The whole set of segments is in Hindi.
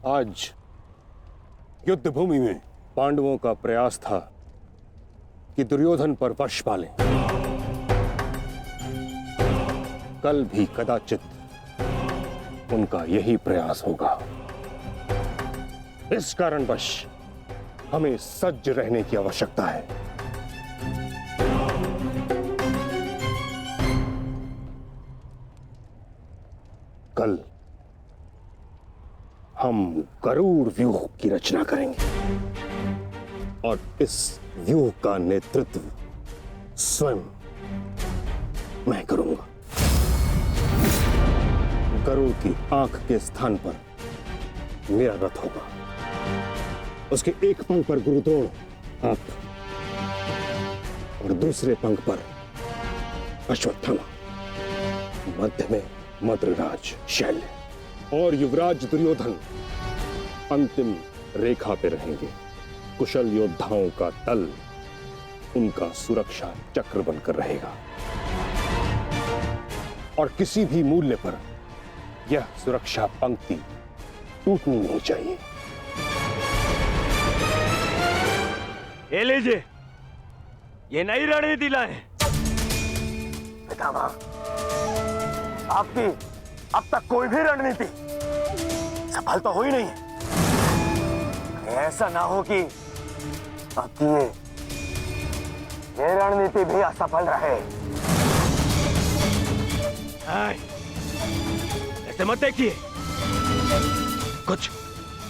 आज युद्ध भूमि में पांडवों का प्रयास था कि दुर्योधन पर वश पालें। कल भी कदाचित उनका यही प्रयास होगा। इस कारणवश हमें सज्ज रहने की आवश्यकता है। कल हम गरुड़ व्यूह की रचना करेंगे और इस व्यूह का नेतृत्व स्वयं मैं करूंगा। गरुड़ की आंख के स्थान पर मेरा रथ होगा। उसके एक पंख पर गुरुद्रोण आप और दूसरे पंख पर अश्वत्थामा, मध्य में मद्रराज शैल्य और युवराज दुर्योधन अंतिम रेखा पे रहेंगे। कुशल योद्धाओं का दल उनका सुरक्षा चक्र बनकर रहेगा और किसी भी मूल्य पर यह सुरक्षा पंक्ति टूटनी नहीं चाहिए। ये लीजिए, ये नई रणनीति लाए। पितामह, आपकी अब तक कोई भी रणनीति सफल तो हुई नहीं है। ऐसा ना हो कि आपकी ये रणनीति भी असफल रहे। ऐसे मत देखिए, कुछ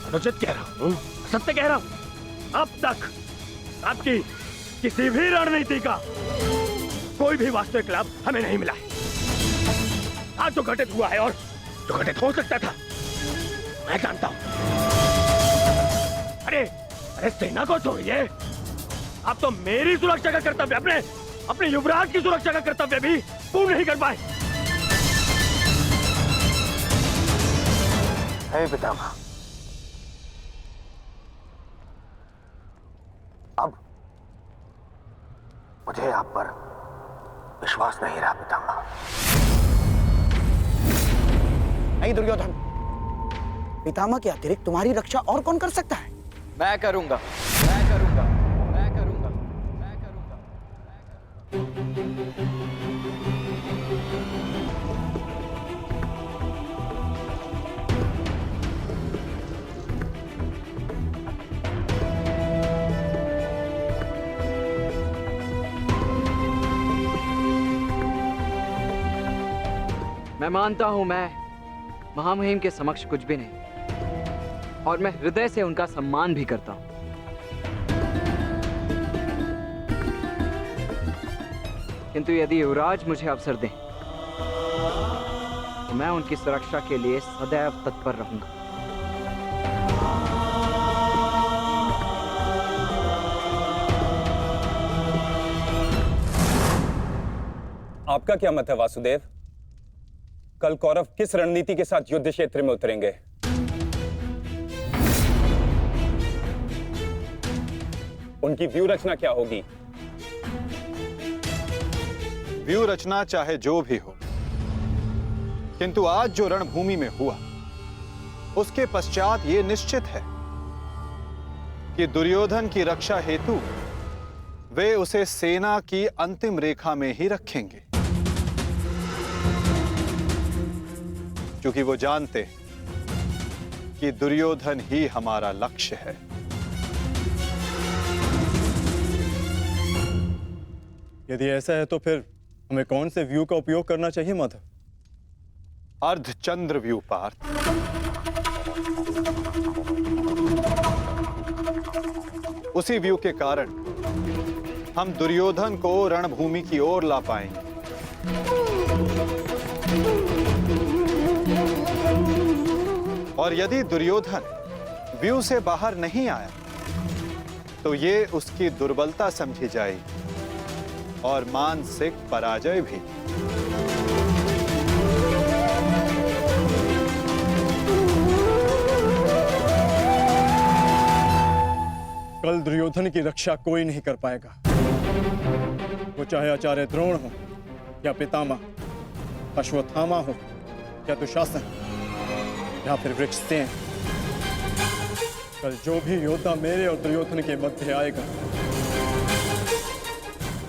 अनुचित कह रहा हूं, सत्य कह रहा हूं। अब तक आपकी किसी भी रणनीति का कोई भी वास्तविक लाभ हमें नहीं मिला है। आज जो घटित हुआ है और जो घटित हो सकता था, मैं जानता हूं। अरे सेना को छोड़िए, आप तो मेरी सुरक्षा का कर्तव्य, अपने युवराज की सुरक्षा का कर्तव्य भी पूर्ण नहीं कर पाए। हे पितामह, अब मुझे आप पर विश्वास नहीं रहा पितामह। नहीं दुर्योधन, पितामह के अतिरिक्त तुम्हारी रक्षा और कौन कर सकता है? मैं करूंगा, मैं करूंगा, मैं करूंगा, मैं करूंगा। मैं मानता हूं मैं महामहिम के समक्ष कुछ भी नहीं, और मैं हृदय से उनका सम्मान भी करता हूं। किंतु यदि युवराज मुझे अवसर दें तो मैं उनकी सुरक्षा के लिए सदैव तत्पर रहूंगा। आपका क्या मत है वासुदेव? कल कौरव किस रणनीति के साथ युद्ध क्षेत्र में उतरेंगे? उनकी व्यूह रचना क्या होगी? व्यूह रचना चाहे जो भी हो, किंतु आज जो रणभूमि में हुआ उसके पश्चात यह निश्चित है कि दुर्योधन की रक्षा हेतु वे उसे सेना की अंतिम रेखा में ही रखेंगे, क्योंकि वो जानते कि दुर्योधन ही हमारा लक्ष्य है। यदि ऐसा है तो फिर हमें कौन से व्यू का उपयोग करना चाहिए माधव? अर्धचंद्र व्यू पार्थ। उसी व्यू के कारण हम दुर्योधन को रणभूमि की ओर ला पाएंगे। और यदि दुर्योधन व्यू से बाहर नहीं आया तो ये उसकी दुर्बलता समझी जाएगी और मानसिक पराजय भी। कल दुर्योधन की रक्षा कोई नहीं कर पाएगा, वो चाहे आचार्य द्रोण हो या पितामह, अश्वत्थामा हो या दुशासन या फिर वृक्षसेन। कल जो भी योद्धा मेरे और दुर्योधन के मध्य आएगा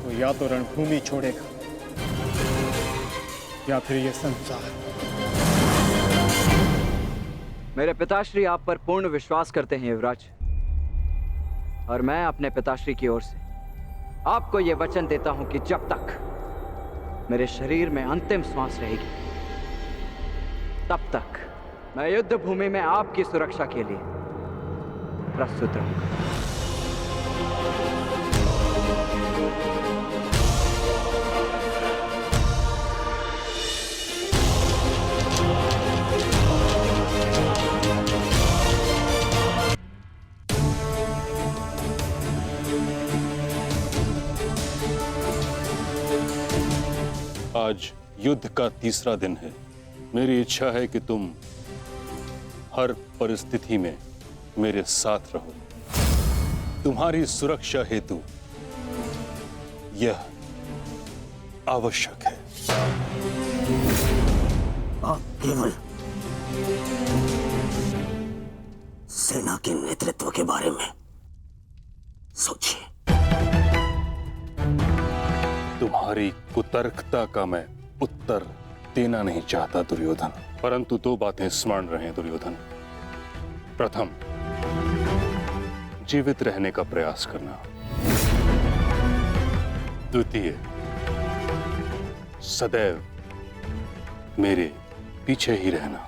वो या तो रणभूमि छोड़ेगा या फिर ये संसार। मेरे पिताश्री आप पर पूर्ण विश्वास करते हैं युवराज, और मैं अपने पिताश्री की ओर से आपको यह वचन देता हूं कि जब तक मेरे शरीर में अंतिम श्वास रहेगी तब तक मैं युद्ध भूमि में आपकी सुरक्षा के लिए प्रस्तुत रहूंगा। आज युद्ध का तीसरा दिन है। मेरी इच्छा है कि तुम हर परिस्थिति में मेरे साथ रहो। तुम्हारी सुरक्षा हेतु यह आवश्यक है। आप केवल सेना के नेतृत्व के बारे में सोचिए। तुम्हारी कुतर्कता का मैं उत्तर देना नहीं चाहता दुर्योधन, परंतु दो बातें स्मरण रहें दुर्योधन। प्रथम, जीवित रहने का प्रयास करना। द्वितीय, सदैव मेरे पीछे ही रहना।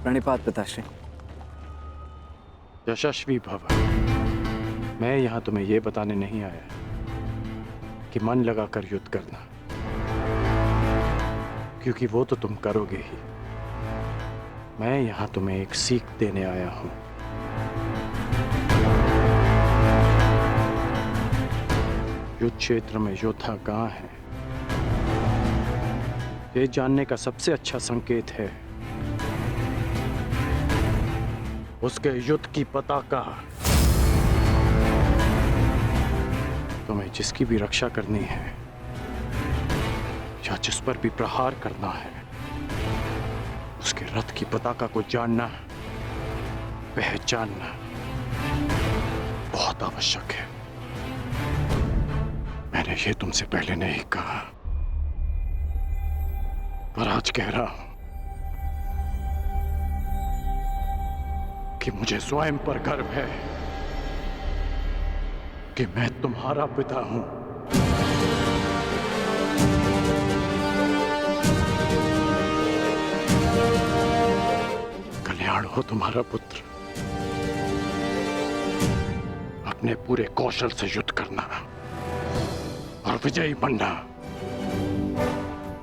प्रणिपात पिताश्री। यशस्वी भव। मैं यहां तुम्हें यह बताने नहीं आया कि मन लगाकर युद्ध करना, क्योंकि वो तो तुम करोगे ही। मैं यहां तुम्हें एक सीख देने आया हूं। युद्ध क्षेत्र में योद्धा कहां है, ये जानने का सबसे अच्छा संकेत है उसके युद्ध की पताका। तुम्हें जिसकी भी रक्षा करनी है या जिस पर भी प्रहार करना है, उसके रथ की पताका को जानना, पहचानना बहुत आवश्यक है। मैंने ये तुमसे पहले नहीं कहा, पर आज कह रहा हूं कि मुझे स्वयं पर गर्व है कि मैं तुम्हारा पिता हूं। कल्याण हो तुम्हारा पुत्र। अपने पूरे कौशल से युद्ध करना और विजयी बनना,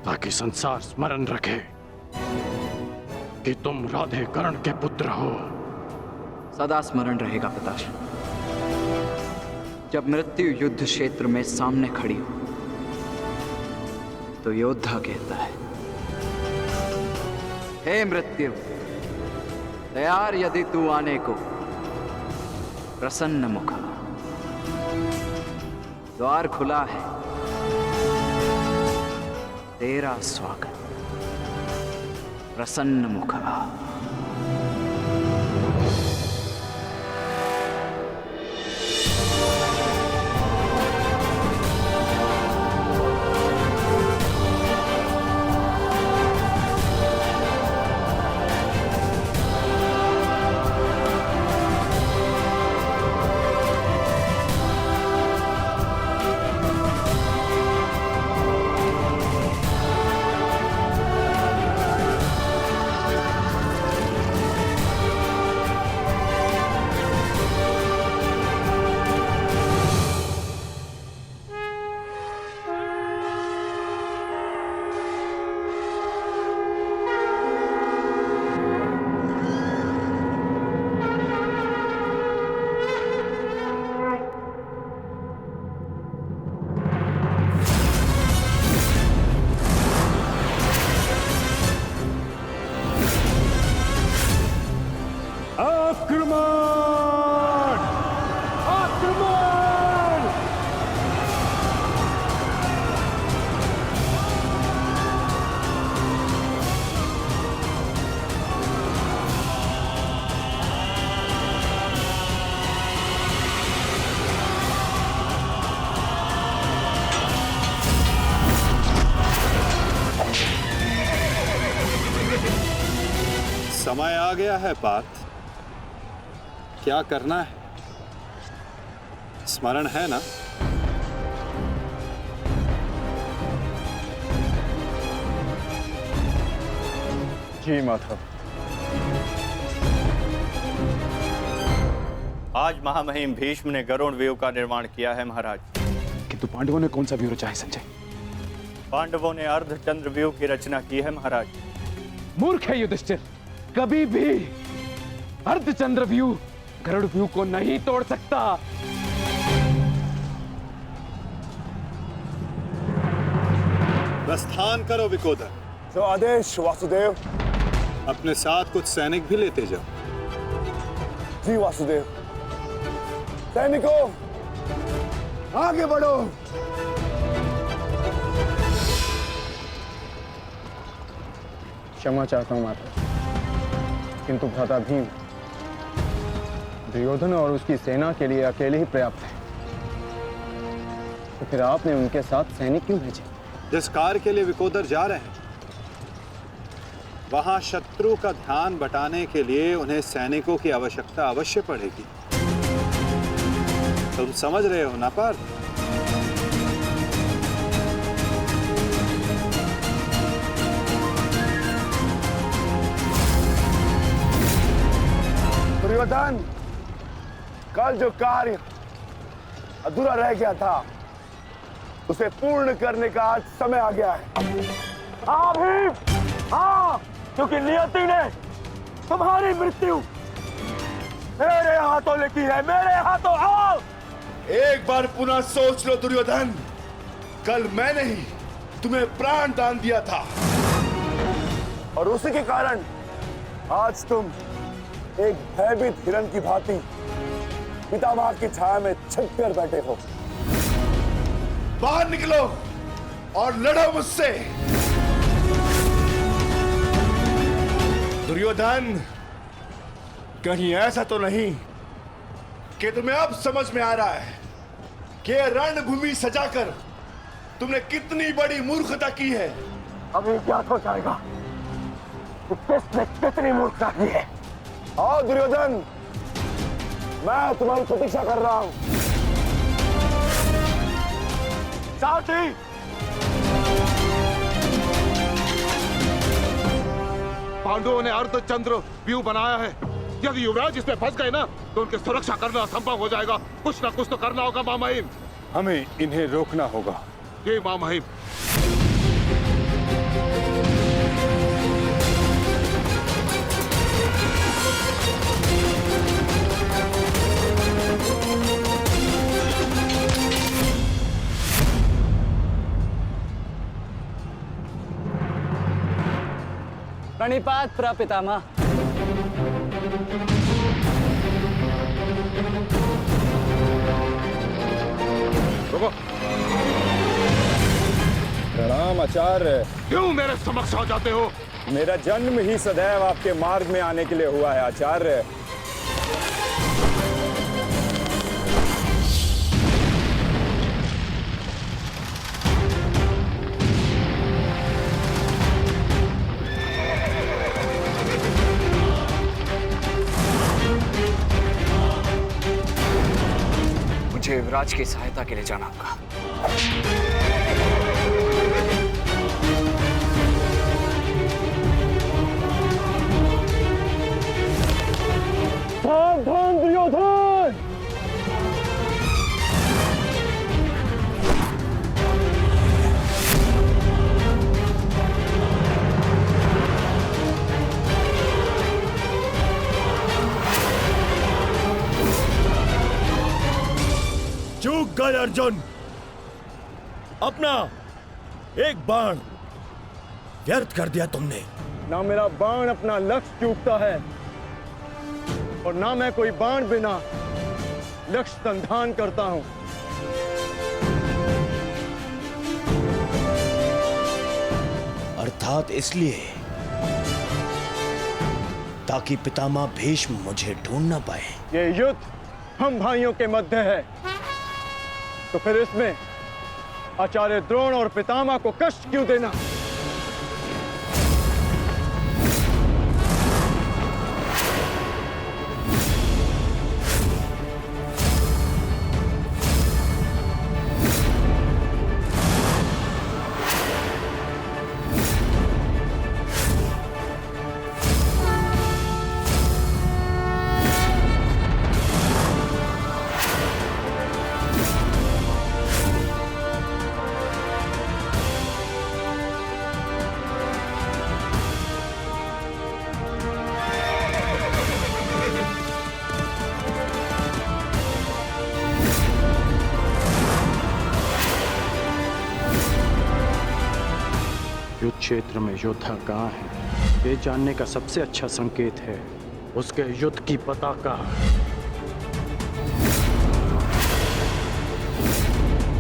ताकि संसार स्मरण रखे कि तुम राधे कर्ण के पुत्र हो। सदा स्मरण रहेगा पिताश्री। जब मृत्यु युद्ध क्षेत्र में सामने खड़ी हो तो योद्धा कहता है, हे मृत्यु, तैयार यदि तू आने को, प्रसन्न मुखा। द्वार खुला है, तेरा स्वागत, प्रसन्न मुखा। समय आ गया है पार्थ। क्या करना है स्मरण है ना? जी माधव। आज महामहिम भीष्म ने गरुड़ व्यूह का निर्माण किया है महाराज। किंतु पांडवों ने कौन सा व्यूह रचा है संजय? पांडवों ने अर्धचंद्र व्यूह की रचना की है महाराज। मूर्ख है युधिष्ठिर, कभी भी अर्धचंद्र व्यूह गरुड़ व्यूह को नहीं तोड़ सकता। प्रस्थान करो विकोदर। जो आदेश वासुदेव। अपने साथ कुछ सैनिक भी लेते जाओ। जी वासुदेव। सैनिकों आगे बढ़ो। क्षमा चाहता हूं माता, किंतु भ्राता भीम दुर्योधन और उसकी सेना के लिए अकेले ही पर्याप्त है। तो फिर आपने उनके साथ सैनिक क्यों भेजे? जिस कार्य के लिए विकोदर जा रहे हैं वहां शत्रु का ध्यान बटाने के लिए उन्हें सैनिकों की आवश्यकता अवश्य पड़ेगी। तुम समझ रहे हो ना पार्थ? दुर्योधन, कल जो कार्य अधूरा रह गया था उसे पूर्ण करने का आज समय आ गया है। हाँ भीम, हाँ, क्योंकि नियति ने तुम्हारी मृत्यु मेरे हाथों लिखी है, मेरे हाथों। आओ एक बार पुनः सोच लो दुर्योधन, कल मैंने ही तुम्हें प्राण दान दिया था और उसी के कारण आज तुम एक भयभीत हिरण की भांति पितामह की छाया में छिप कर बैठे हो। बाहर निकलो और लड़ो मुझसे। दुर्योधन, कहीं ऐसा तो नहीं कि तुम्हें अब समझ में आ रहा है कि रणभूमि सजाकर तुमने कितनी बड़ी मूर्खता की है? अभी ज्ञात हो जाएगा कि किसने कितनी मूर्खता की है। आओ दुर्योधन, मैं तुम्हारी प्रतीक्षा कर रहा हूं। सारथी, पांडवों ने अर्धचंद्र व्यूह बनाया है। यदि युवराज इसमें फंस गए ना तो उनकी सुरक्षा करना असंभव हो जाएगा। कुछ ना कुछ तो करना होगा महामहिम। हमें इन्हें रोकना होगा। ये महामहिम। प्रणिपात प्रपितामह। रुको। प्रणाम आचार्य। क्यों मेरे समक्ष आ जाते हो? मेरा जन्म ही सदैव आपके मार्ग में आने के लिए हुआ है आचार्य। मुझे युवराज की सहायता के लिए जाना होगा। सावधान दुर्योधन! चूक गए अर्जुन, अपना एक बाण व्यर्थ कर दिया तुमने। ना मेरा बाण अपना लक्ष्य चूकता है और ना मैं कोई बाण बिना लक्ष्य संधान करता हूं। अर्थात इसलिए ताकि पितामह भीष्म मुझे ढूंढ ना पाए। ये युद्ध हम भाइयों के मध्य है, तो फिर इसमें आचार्य द्रोण और पितामह को कष्ट क्यों देना? क्षेत्र में योद्धा कहाँ है, ये जानने का सबसे अच्छा संकेत है उसके युद्ध की पताका।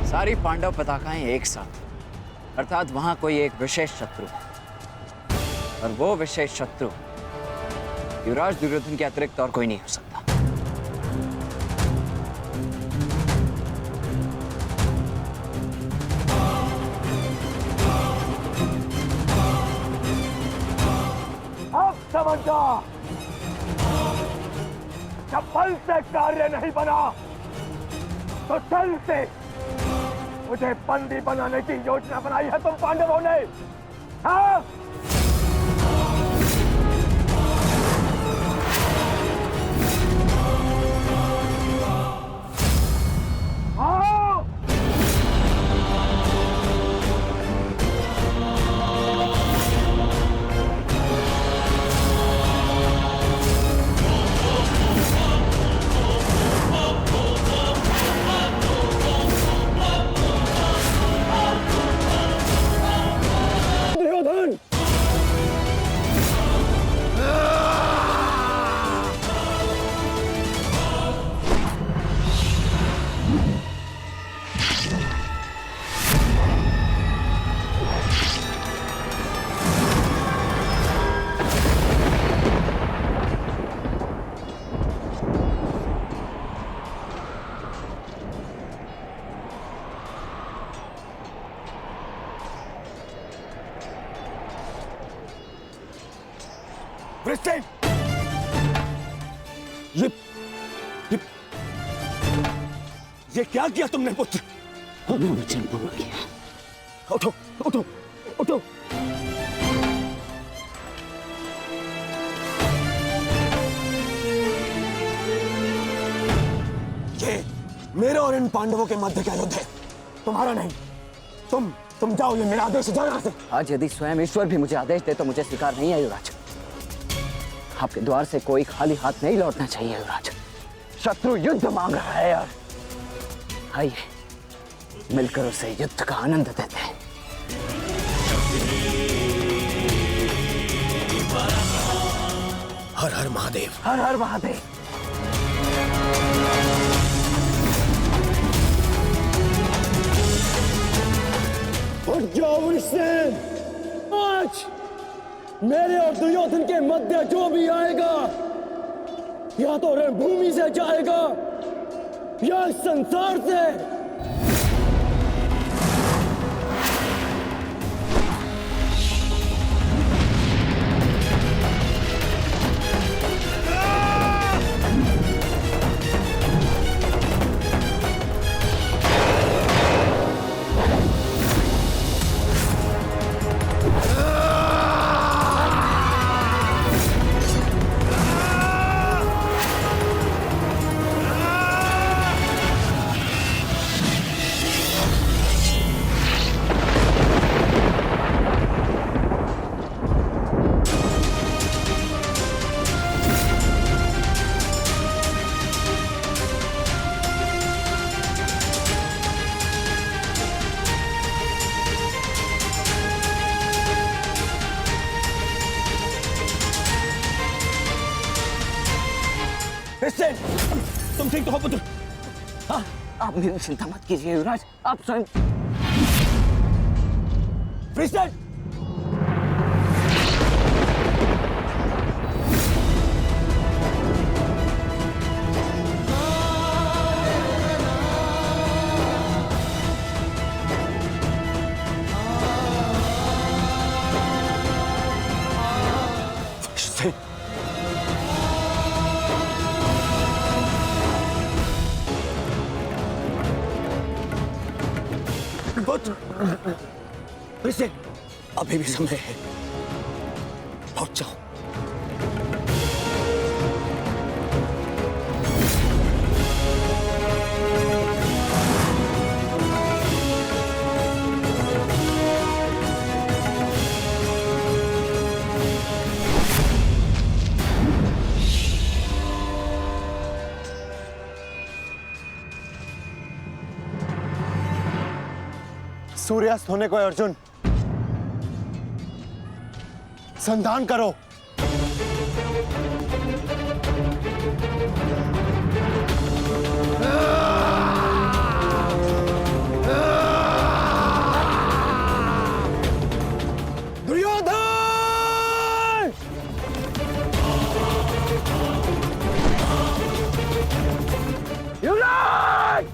सारी पांडव पताकाएं एक साथ, अर्थात वहां कोई एक विशेष शत्रु है, और वो विशेष शत्रु युवराज दुर्योधन के अतिरिक्त और कोई नहीं हो सकता। अब समझा, जब बल से कार्य नहीं बना तो छल से मुझे बंदी बनाने की योजना बनाई है तुम पांडवों ने। हाँ? हाँ? दुर्योधन, वृषसेन, ये क्या किया तुमने पुत्र? हमने वचन पूर्ण किया। उठो उठो उठो। ये मेरे और इन पांडवों के मध्य का युद्ध है, तुम्हारा नहीं। तुम जाओ, ये मेरा आदेश है, जाओ यहाँ से। आज यदि स्वयं ईश्वर भी मुझे आदेश दे तो मुझे स्वीकार नहीं है युवराज। आपके द्वार से कोई खाली हाथ नहीं लौटना चाहिए युवराज। शत्रु युद्ध मांग रहा है यार। आइए मिलकर उसे युद्ध का आनंद देते हैं। हर हर महादेव। हर हर महादेव। उठ जाओ वृषसेन, आज मेरे और दुर्योधन के मध्य जो भी आएगा या तो रणभूमि से जाएगा या इस संसार से। तुम ठीक तो हो पुत्र? हाँ, आप मेरी चिंता मत कीजिए युवराज, आप स्वयं। वृषसेन, वृषसेन, अभी भी समय है, पहुंच जाओ। सूर्यास्त होने को है अर्जुन। संधान करो। दुर्योधन! युवराज!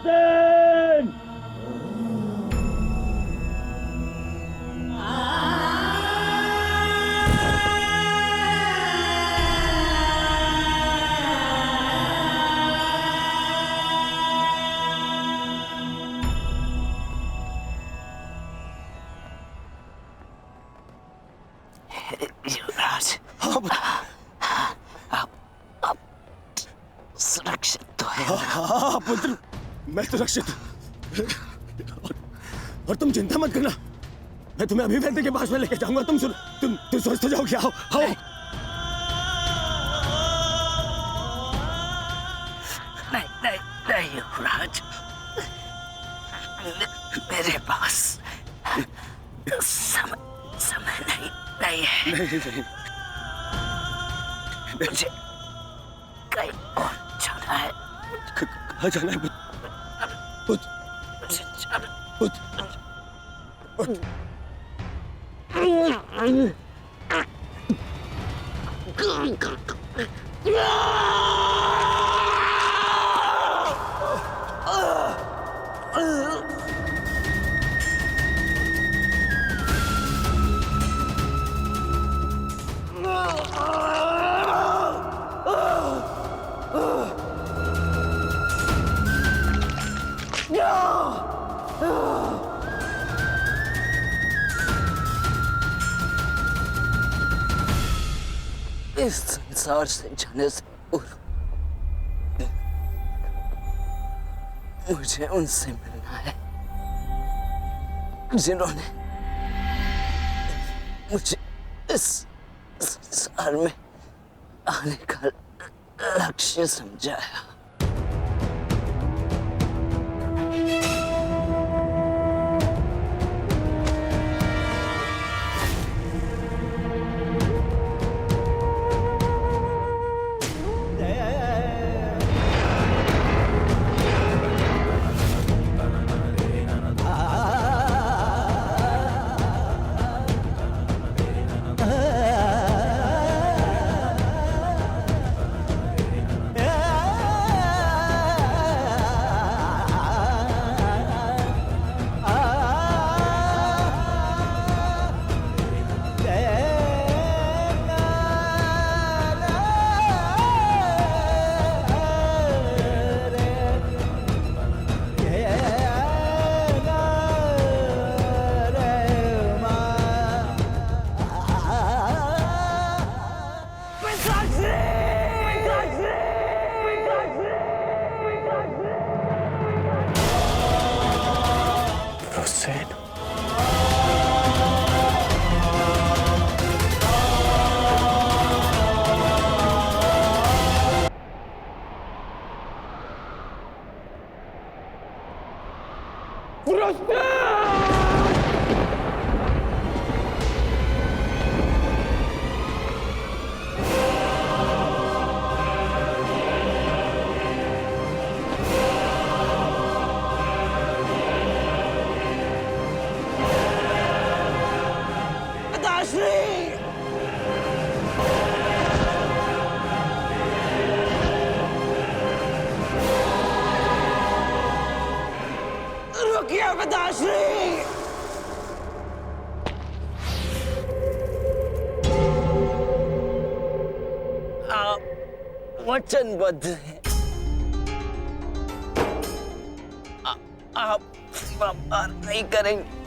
Sen! युवराज, आप सुरक्षित तो है। हाँ पुत्र, मैं सुरक्षित हूँ। और तुम चिंता मत करना, मैं तुम्हें अभी वैद्य के पास में लेके जाऊंगा। तुम स्वस्थ हो जाओगे। आओ आओ। नहीं युवराज, मेरे पास समय नहीं है। नहीं। मुझे कहीं और जाना है। कहाँ जाना है पुत्र? मुझे जाना। इस संसार से जाने से पूर्व मुझे उनसे मिलना है जिन्होंने मुझे इस संसार में आने का लक्ष्य समझाया। वचनबद्ध हैं। आप सीमा पार नहीं करेंगे।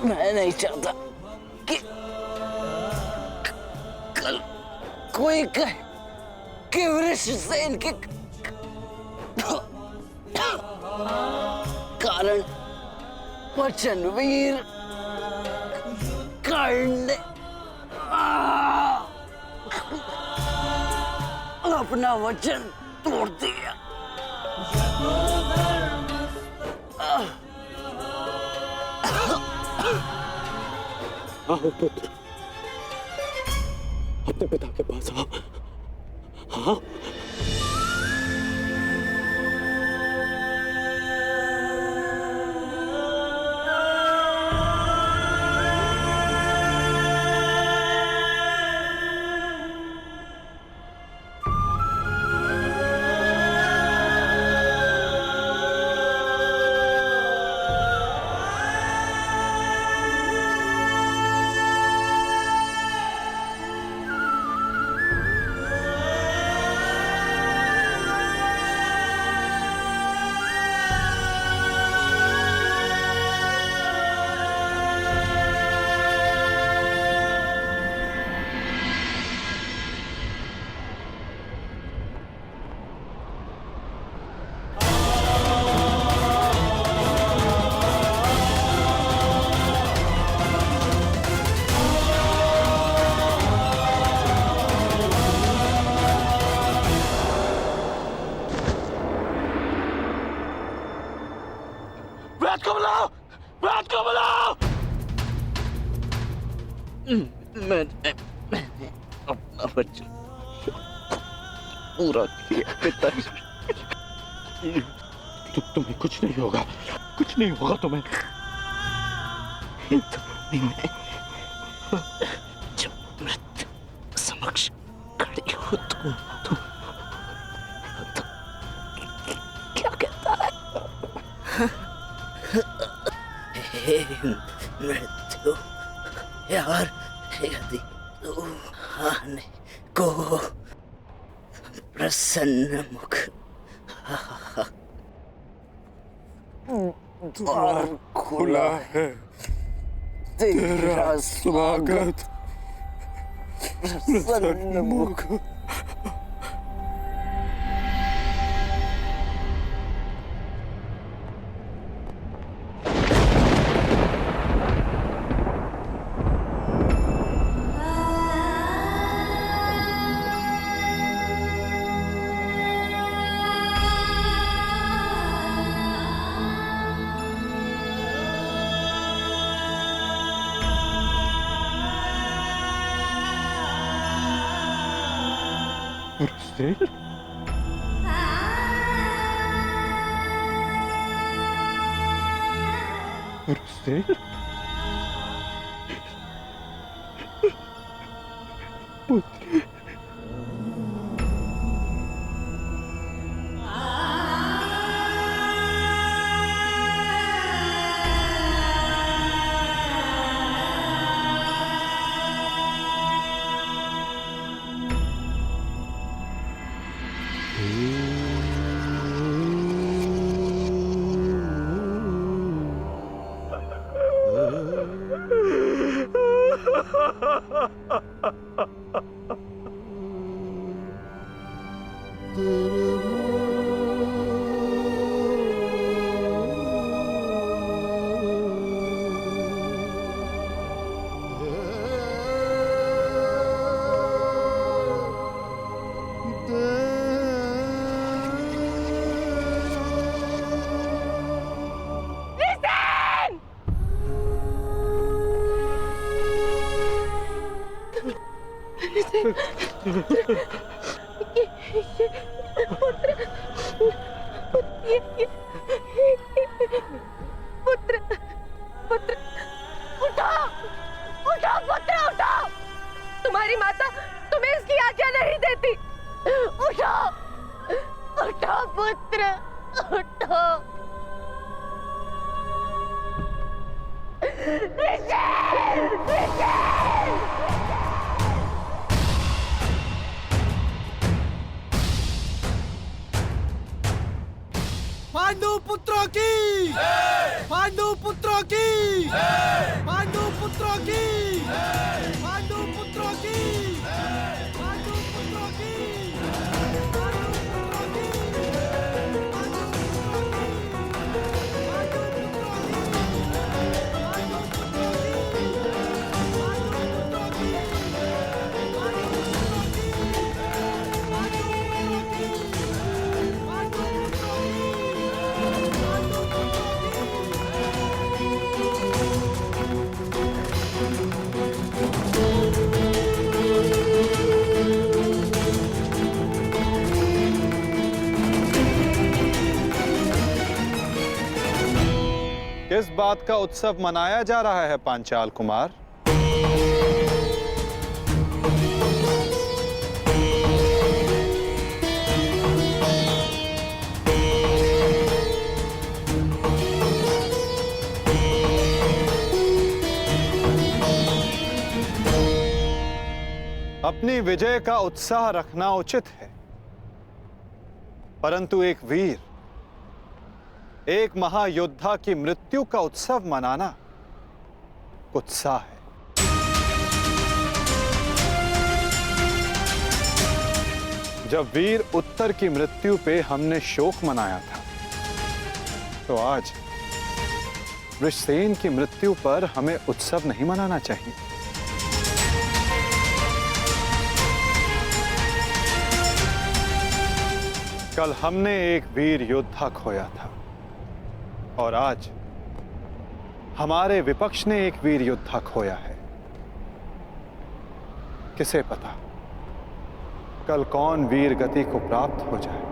मैं नहीं चाहता कि कल कोई कहे कि वृषसेन के कारण वचनवीर कर्ण ने अपना वचन तोड़ दिया। आओ पुत्र, अपने पिता के पास आओ। हाँ, मैंने अपना वचन पूरा किया पिताजी। तुम्हें कुछ नहीं होगा, कुछ नहीं होगा तुम्हें। जब मृत्यु समक्ष खड़ी हो तो क्या कहता है? हे मृत्यु यार, यदि तू आने को प्रसन्न मुख द्वार खुला है, तेरा स्वागत प्रसन्न मुख। पुत्र पुत्र उठो उठो पुत्र उठो, तुम्हारी माता तुम्हें इसकी आज्ञा नहीं देती। उठो उठो पुत्र उठो। पांडु पुत्रों की पांडु पुत्रों की पांडु पुत्रों की पांडु पुत्रों की पांडु पुत्रों की किस बात का उत्सव मनाया जा रहा है पांचाल कुमार? अपनी विजय का उत्साह रखना उचित है, परंतु एक वीर, एक महायोद्धा की मृत्यु का उत्सव मनाना उत्साह है। जब वीर उत्तर की मृत्यु पे हमने शोक मनाया था, तो आज वृषसेन की मृत्यु पर हमें उत्सव नहीं मनाना चाहिए। कल हमने एक वीर योद्धा खोया था और आज हमारे विपक्ष ने एक वीर योद्धा खोया है। किसे पता कल कौन वीर गति को प्राप्त हो जाए।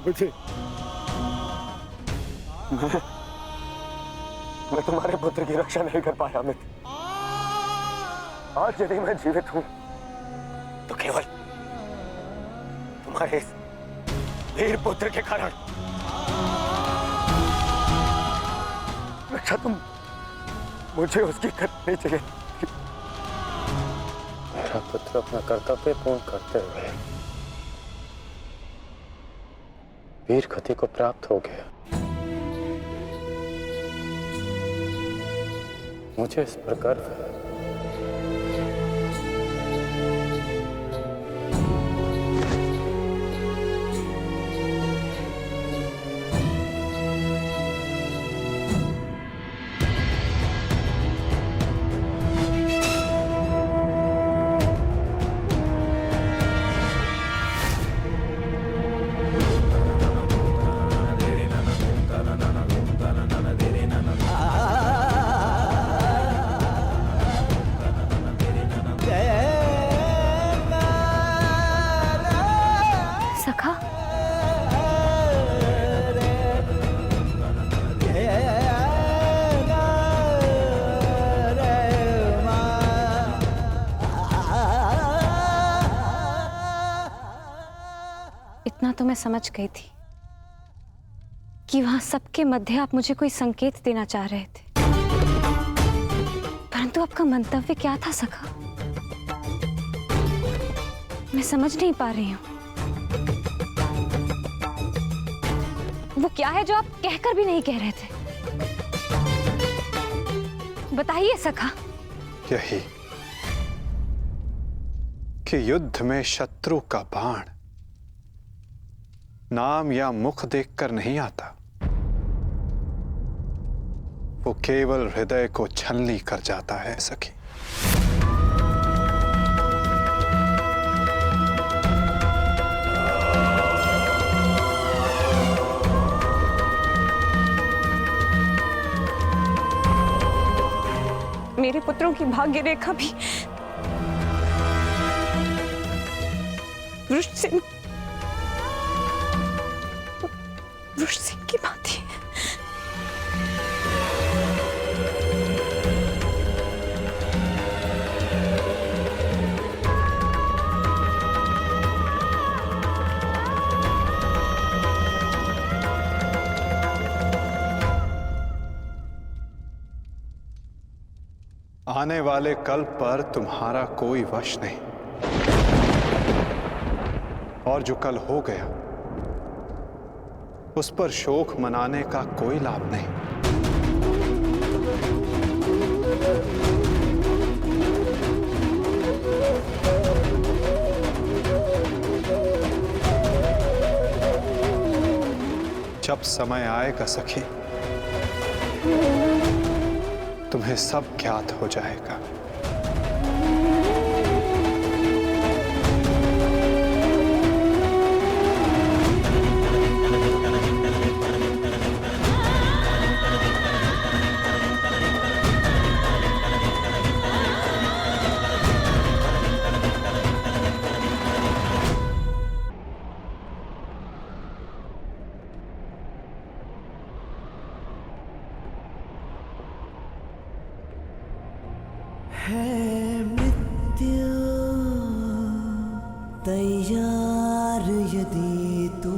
मुझे मैं तुम्हारे पुत्र की रक्षा नहीं कर पाया मित्र। आज यदि मैं जीवित हूं तो केवल तुम्हारे इस वीर पुत्र के कारण। रक्षा तुम मुझे उसकी करनी चाहिए। मेरा पुत्र अपना कर्तव्य पूर्ण करते हुए वीर गति को प्राप्त हो गया। मुझे इस पर गर्व है। इतना तो मैं समझ गई थी कि वहां सबके मध्य आप मुझे कोई संकेत देना चाह रहे थे, परंतु आपका मंतव्य क्या था सखा? मैं समझ नहीं पा रही हूं। वो क्या है जो आप कहकर भी नहीं कह रहे थे? बताइए सखा। यही कि युद्ध में शत्रु का बाण नाम या मुख देखकर नहीं आता, वो केवल हृदय को छलनी कर जाता है सखी। मेरे पुत्रों की भाग्य रेखा भी वृषसेन की भांति है। आने वाले कल पर तुम्हारा कोई वश नहीं, और जो कल हो गया उस पर शोक मनाने का कोई लाभ नहीं। जब समय आएगा सखी, तुम्हें सब ज्ञात हो जाएगा। है मृत्यु तैयार यदि तू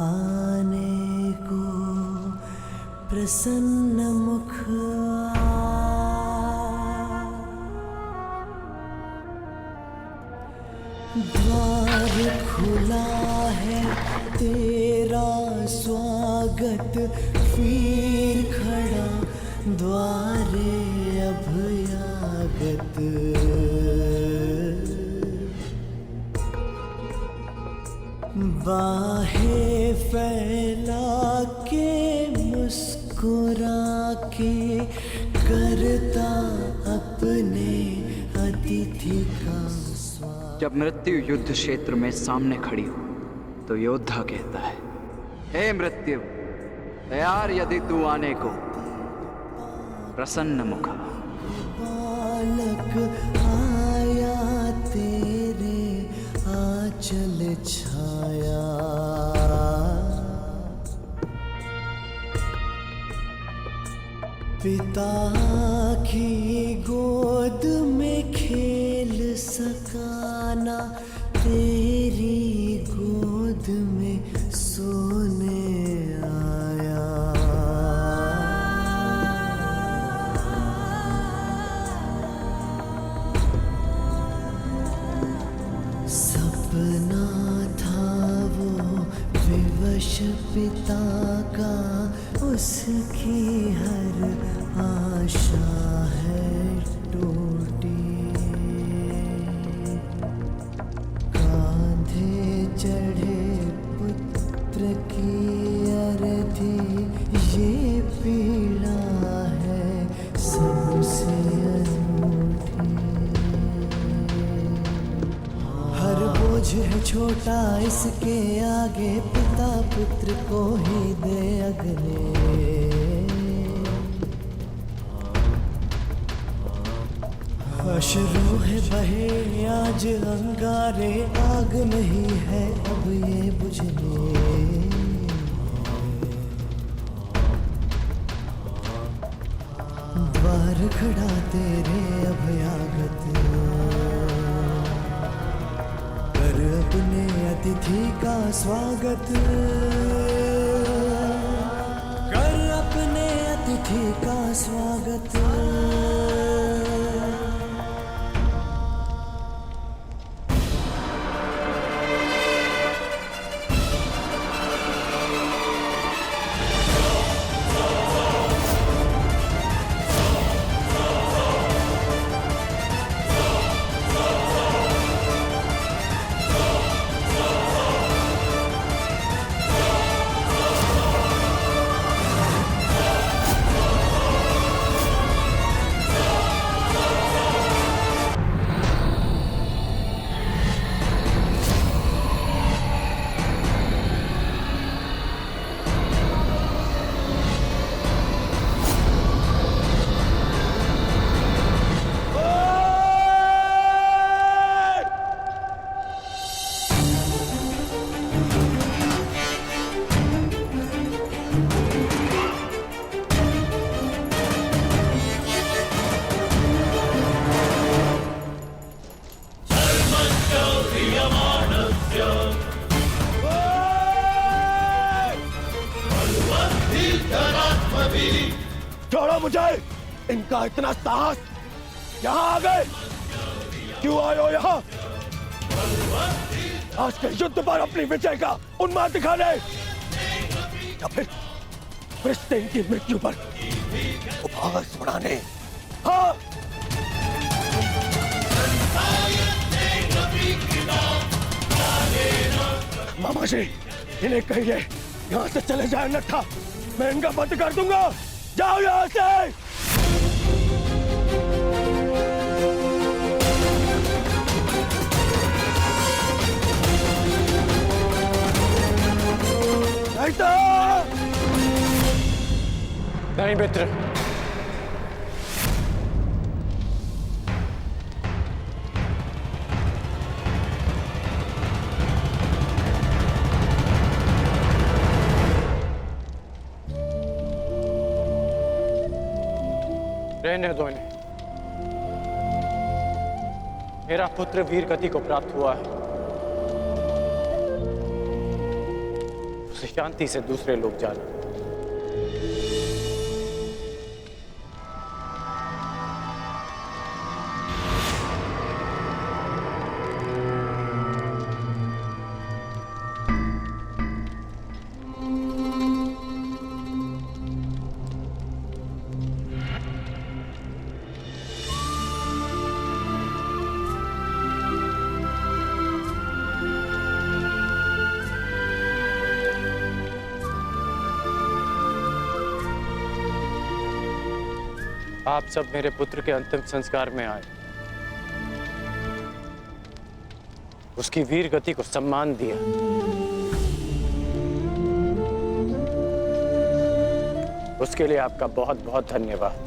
आने को, प्रसन्न मुख द्वार खुला है तेरा स्वागत, वीर खड़ा द्वारे अभयागत। बाहें फैला के मुस्कुरा के करता अपने अतिथि का स्वागत। जब मृत्यु युद्ध क्षेत्र में सामने खड़ी हो तो योद्धा कहता है, हे मृत्यु, तैयार यदि तू आने को, प्रसन्न मुखा। बालक आया तेरे आंचल छाया, पिता की गोद में खेल सकाना, तेरी गोद में सोने आया। सपना था वो विवश पिता का, उसकी हर आशा है टूटी। कांधे चढ़े पुत्र की अर्थी, ये पीड़ा है सबसे अनूठी। हर बोझ है छोटा इसके आगे, पिता पुत्र को ही दे अगले। अश्रु है बहे आज अंगारे, आग नहीं है अब ये बुझने। द्वार खड़ा तेरे अभयागत, कर अपने अतिथि का स्वागत। कर अपने अतिथि का स्वागत। छोड़ो मुझे! इनका इतना साहस यहाँ आ गए? क्यों आए हो यहाँ? आज के युद्ध पर अपनी विजय का उन्माद दिखाने, या फिर कृष्ण की मृत्यु पर उपहास उड़ाने? हाँ, मामा जी, इन्हें कहिए यहाँ से चले जाए, अन्यथा मैं इनका बंद कर दूंगा। जाओ यहाँ से। नहीं मित्र, रहने दो इन्हें। मेरा पुत्र वीर गति को प्राप्त हुआ है, उसे शांति से दूसरे लोग जाना। आप सब मेरे पुत्र के अंतिम संस्कार में आए, उसकी वीर गति को सम्मान दिया। उसके लिए आपका बहुत बहुत धन्यवाद।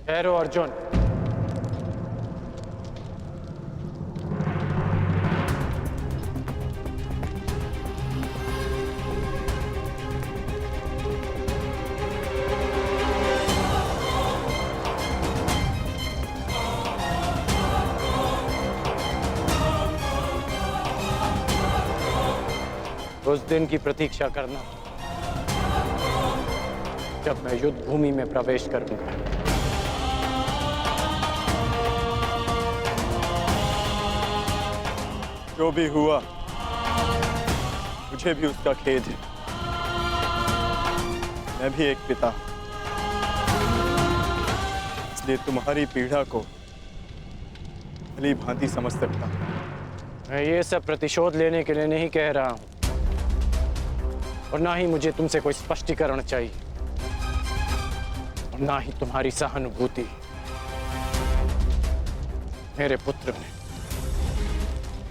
ठहरो अर्जुन, उस दिन की प्रतीक्षा करना जब मैं युद्ध भूमि में प्रवेश करूंगा। जो भी हुआ, मुझे भी उसका खेद है। मैं भी एक पिता हूं, इसलिए तुम्हारी पीड़ा को भली भांति समझ सकता हूं। मैं ये सब प्रतिशोध लेने के लिए नहीं कह रहा हूं, और ना ही मुझे तुमसे कोई स्पष्टीकरण चाहिए, और ना ही तुम्हारी सहानुभूति। मेरे पुत्र ने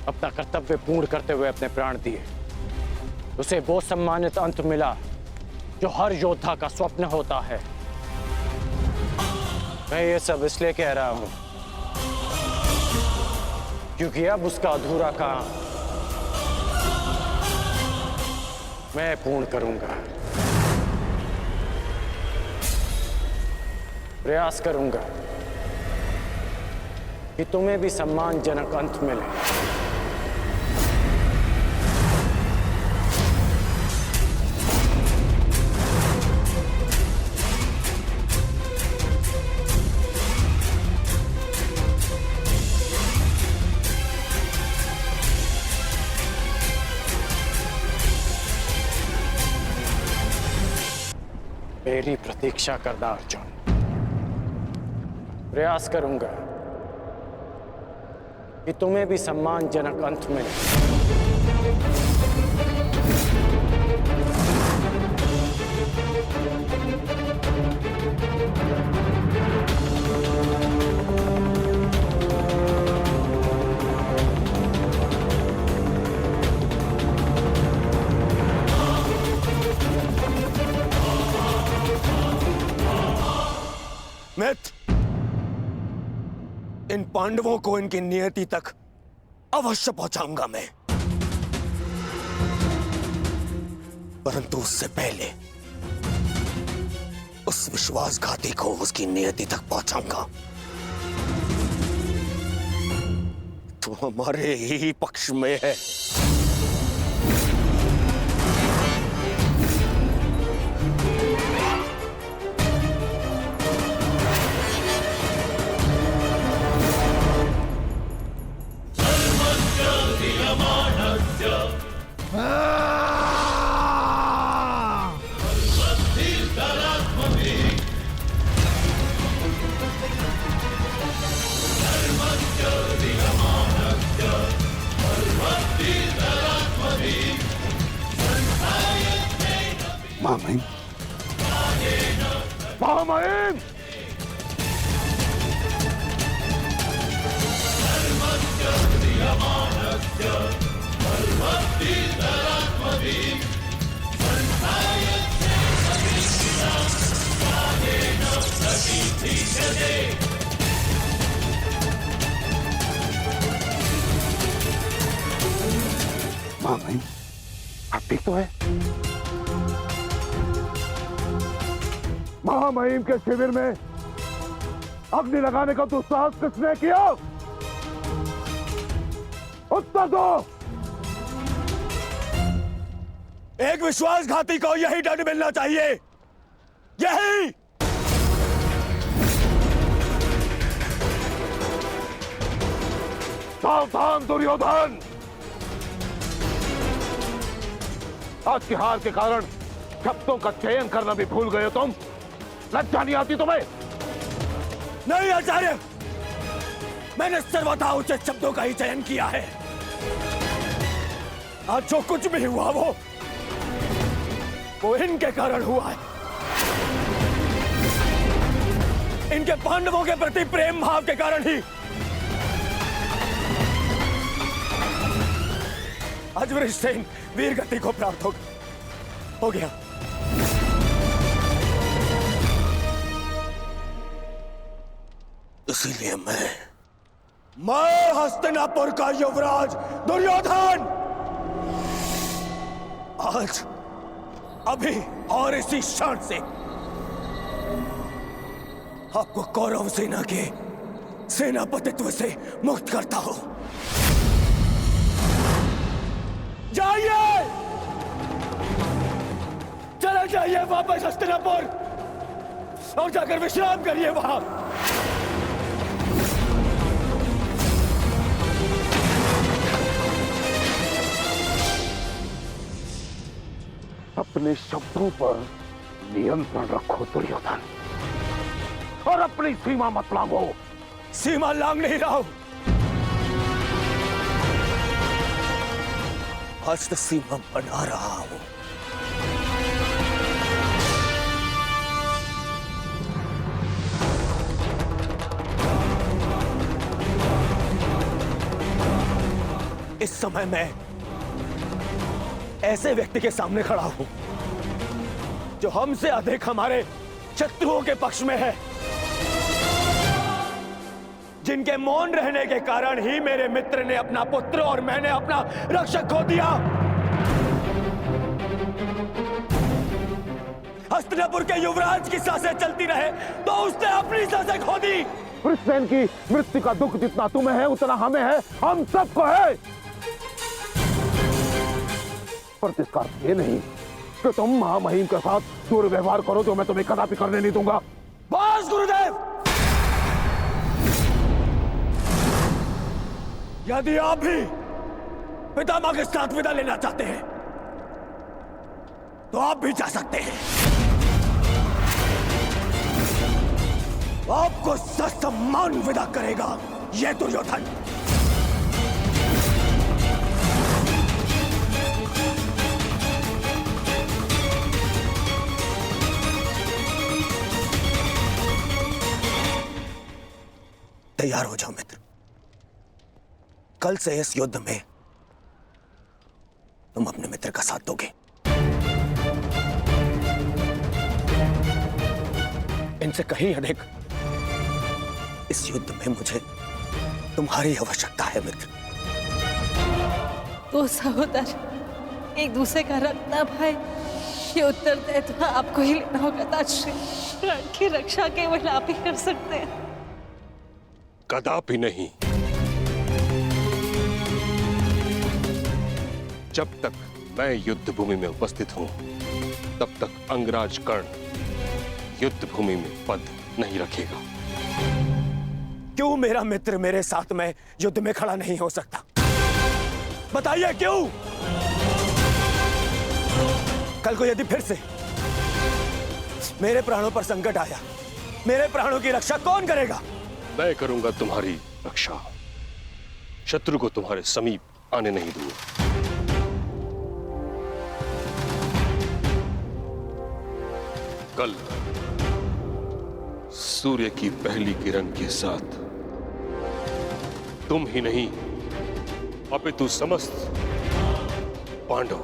अपना कर्तव्य पूर्ण करते हुए अपने प्राण दिए, उसे वो सम्मानित अंत मिला जो हर योद्धा का स्वप्न होता है। मैं ये सब इसलिए कह रहा हूं क्योंकि अब उसका अधूरा काम मैं पूर्ण करूंगा। प्रयास करूंगा कि तुम्हें भी सम्मानजनक अंत मिले। मेरी प्रतीक्षा करना अर्जुन। प्रयास करूंगा कि तुम्हें भी सम्मानजनक अंत मिले। मित्र, इन पांडवों को इनकी नियति तक अवश्य पहुंचाऊंगा मैं। परंतु उससे पहले उस विश्वासघाती को उसकी नियति तक पहुंचाऊंगा। तो हमारे ही पक्ष में है। महामहिम, महामहिम, महामहिम, आप ठीक तो है? महामहिम के शिविर में अग्नि लगाने का दुस्साहस किसने किया? उत्तर दो। एक विश्वासघाती को यही दंड मिलना चाहिए, यही। सावधान दुर्योधन, आज की हार के कारण शब्दों का चयन करना भी भूल गए हो तुम। लज्जा नहीं आती तुम्हें? नहीं आचार्य, मैंने सर्वथा उचित शब्दों का ही चयन किया है। आज जो कुछ भी हुआ वो इनके कारण हुआ है। इनके पांडवों के प्रति प्रेम भाव के कारण ही आज वृषसेन वीर गति को प्राप्त हो गया। इसीलिए मैं हस्तिनापुर का युवराज दुर्योधन आज अभी और इसी क्षण से आपको कौरव सेना के सेनापतित्व से मुक्त करता हूं। जाइए, चले जाइए वापस हस्तिनापुर और जाकर विश्राम करिए वहां। अपने शब्दों पर नियंत्रण रखो दुर्योधन, और अपनी सीमा मत लांघो। सीमा लांघ नहीं रहा हूं, आज तो सीमा बना रहा हूं। इस समय मैं ऐसे व्यक्ति के सामने खड़ा हूं जो हमसे अधिक हमारे शत्रुओं के पक्ष में है, जिनके मौन रहने के कारण ही मेरे मित्र ने अपना पुत्र और मैंने अपना रक्षक खो दिया। हस्तिनापुर के युवराज की सांसें चलती रहे तो उसने अपनी सांसें खो दी। वृषसेन की मृत्यु का दुख जितना तुम्हें है उतना हमें है, हम सबको है। पर इसका अर्थ ये नहीं कि तुम महामहिम के साथ दुर्व्यवहार करो, जो मैं तुम्हें कदापि करने नहीं दूंगा। बस गुरुदेव, यदि आप भी पितामह के साथ विदा लेना चाहते हैं तो आप भी जा सकते हैं। आपको ससम्मान विदा करेगा यह दुर्योधन। तैयार हो जाओ मित्र, कल से इस युद्ध में तुम अपने मित्र का साथ दोगे। इनसे कहीं अधिक इस युद्ध में मुझे तुम्हारी आवश्यकता है मित्र। तो सहोदर एक दूसरे का रक्त न भाई ये उत्तरदायित्व आपको ही लेना होगा ताजश्री। प्राण की रक्षा केवल आप ही कर सकते हैं। कदापि नहीं। जब तक मैं युद्ध भूमि में उपस्थित हूं, तब तक अंगराज कर्ण युद्ध भूमि में पद नहीं रखेगा। क्यों मेरा मित्र मेरे साथ में युद्ध में खड़ा नहीं हो सकता? बताइए क्यों? कल को यदि फिर से मेरे प्राणों पर संकट आया, मेरे प्राणों की रक्षा कौन करेगा? मैं करूंगा तुम्हारी रक्षा। शत्रु को तुम्हारे समीप आने नहीं दूंगा। कल सूर्य की पहली किरण के साथ तुम ही नहीं अपितु समस्त पांडव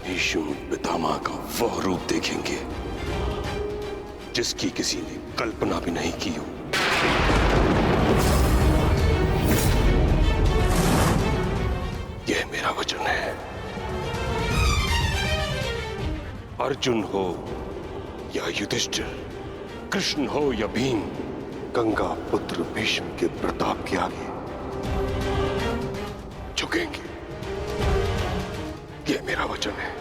भीष्म पितामह का वह रूप देखेंगे जिसकी किसी ने कल्पना भी नहीं की हो। यह मेरा वचन है। अर्जुन हो या युधिष्ठिर, कृष्ण हो या भीम, गंगा पुत्र भीष्म के प्रताप के आगे झुकेंगे। यह मेरा वचन है।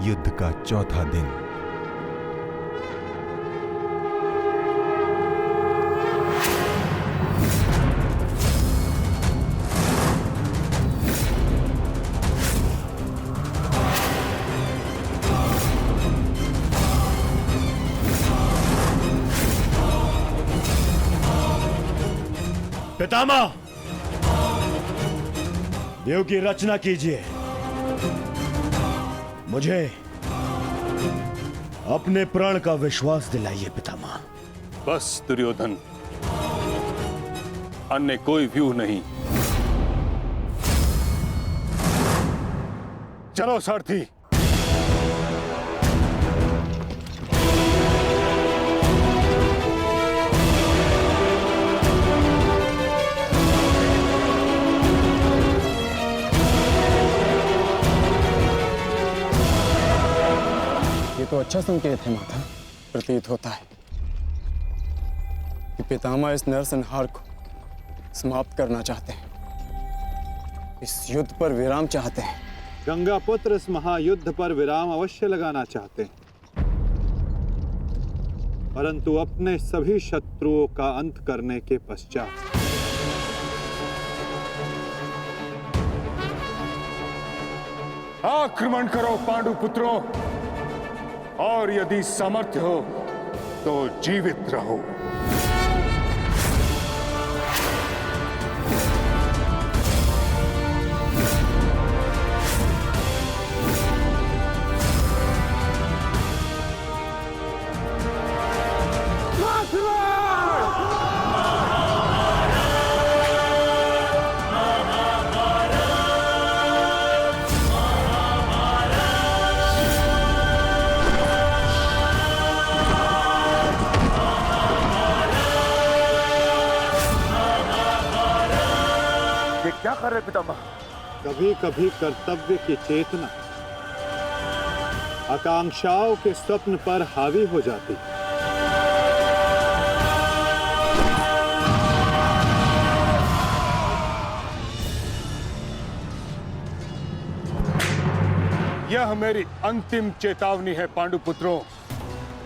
युद्ध का चौथा दिन। पितामह, देव की रचना कीजिए। मुझे अपने प्राण का विश्वास दिलाइए पितामह। बस दुर्योधन, अन्य कोई व्यूह नहीं। चलो सारथी। तो अच्छा संकेत है माता। प्रतीत होता है कि पितामह इस नरसंहार को समाप्त करना चाहते हैं, इस युद्ध पर विराम चाहते हैं। गंगा पुत्र इस महायुद्ध पर विराम अवश्य लगाना चाहते हैं, परंतु अपने सभी शत्रुओं का अंत करने के पश्चात। आक्रमण करो पांडु पुत्रों, और यदि सामर्थ्य हो तो जीवित रहो। क्या कर रहे पितामह? कभी कभी कर्तव्य की चेतना आकांक्षाओं के स्वप्न पर हावी हो जाती। यह मेरी अंतिम चेतावनी है पांडुपुत्रों,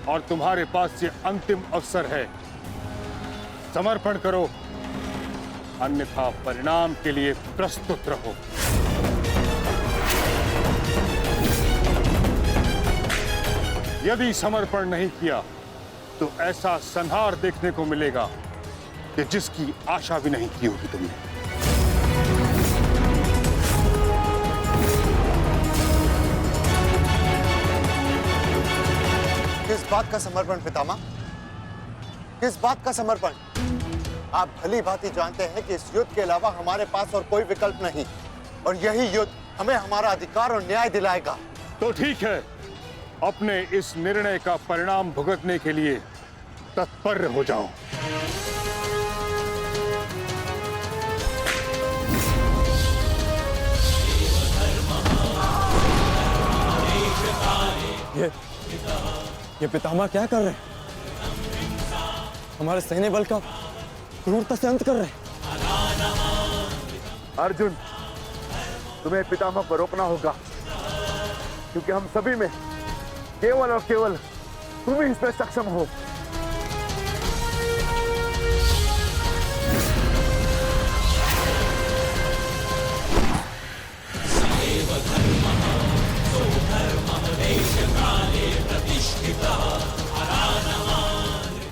और तुम्हारे पास ये अंतिम अवसर है। समर्पण करो अन्यथा परिणाम के लिए प्रस्तुत रहो। यदि समर्पण नहीं किया तो ऐसा संहार देखने को मिलेगा कि जिसकी आशा भी नहीं की होगी तुमने। किस बात का समर्पण पितामह? किस बात का समर्पण? आप भली भांति जानते हैं कि इस युद्ध के अलावा हमारे पास और कोई विकल्प नहीं, और यही युद्ध हमें हमारा अधिकार और न्याय दिलाएगा। तो ठीक है, अपने इस निर्णय का परिणाम भुगतने के लिए तत्पर हो जाओ। ये पितामह क्या कर रहे हैं? हमारे सैन्य बल का क्रूरता से अंत कर रहे हैं। अर्जुन, तुम्हें पितामह को रोकना होगा, क्योंकि हम सभी में केवल और केवल तुम ही इसमें सक्षम हो।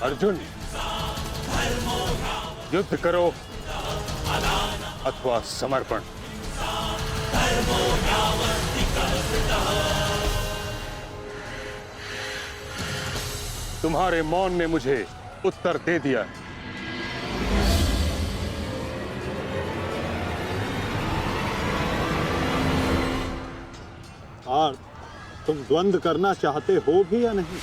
अर्जुन, युद्ध करो अथवा समर्पण। तुम्हारे मौन ने मुझे उत्तर दे दिया। तुम द्वंद्व करना चाहते हो भी या नहीं?